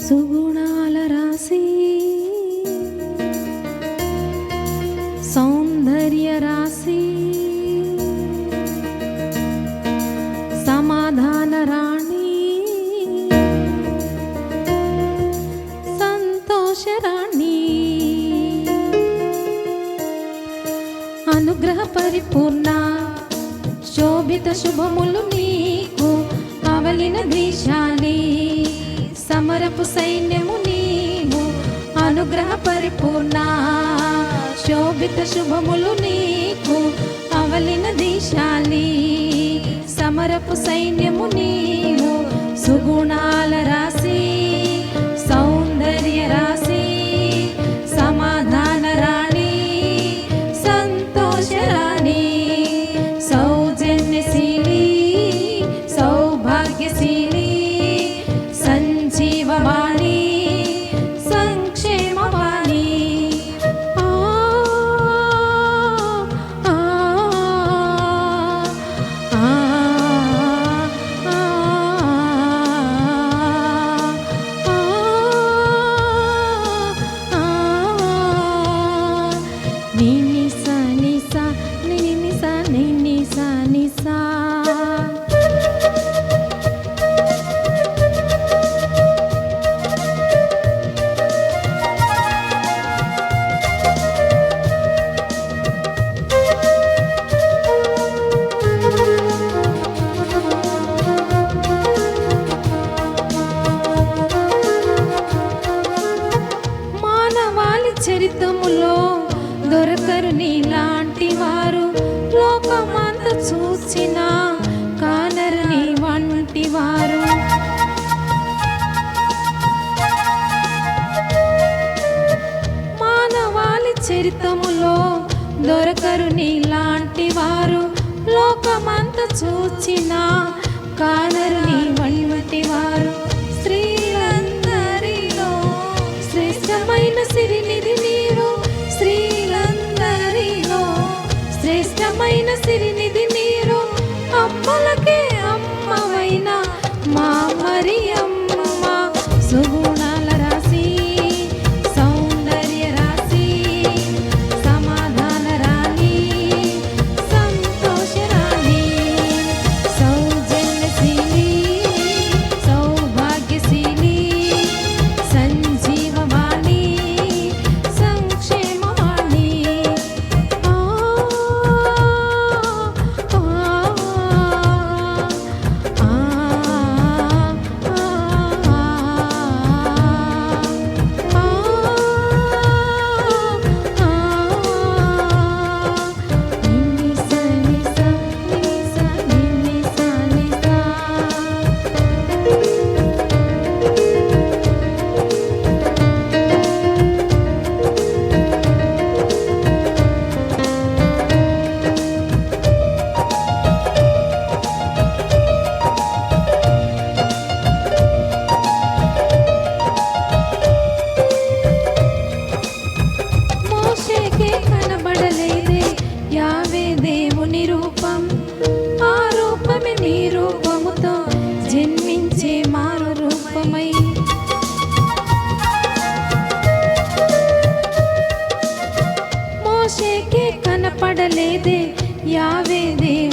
సుగుణాల రాశి సౌందర్య రాశి సమాధాన రాణి సంతోష రాణి అనుగ్రహ పరిపూర్ణ శోభిత శుభములు నీకు అవలిన ద్వేషాలి సమరపు సైన్యము నీవు అనుగ్రహ పరిపూర్ణ శోభిత శుభములు నీకు అవలిన దీశాలి సమరపు సైన్యము నీవు సుగుణాల రాశి సౌందర్య రాశి సమాధాన రాణి సంతోష రాణి సౌజన్యశీలి సౌభాగ్యశీలి సంజీవవాణి సంక్షేమవాణి నినిసా నిసా నినిసా నినిసా నిసా మానవాళి చరిత్రములో దొరకరు నీలాంటి వారు లోకమంత చూచిన కానరు నీ వంటి వారు మానవాళి చరిత్రములో దొరకరు నీలాంటి వారు లోకమంత చూచిన కానరు నీ వంటి వారు స్త్రీలందరిలో శ్రేష్టమైన సిరినిధి నీవు స్త్రీలందరిలో శ్రేష్టమైన సిరినిధి నీరు అమ్మలకే అమ్మవైన మా మరియమ్మ సుగుణాల రాశి సౌందర్య రాశి సమాధాన రాణి సంతోష రాణి సౌజన్యశీలి సౌభాగ్యశీలి సంజీవవాణి సంక్షేమవాణి మోషేకే కనబడలేదే యావే దేవుని రూపం ఆ రూపమే నీ రూపముతో జన్మించే మారు రూపమై మోషేకే కనపడలేదే యావే దేవుని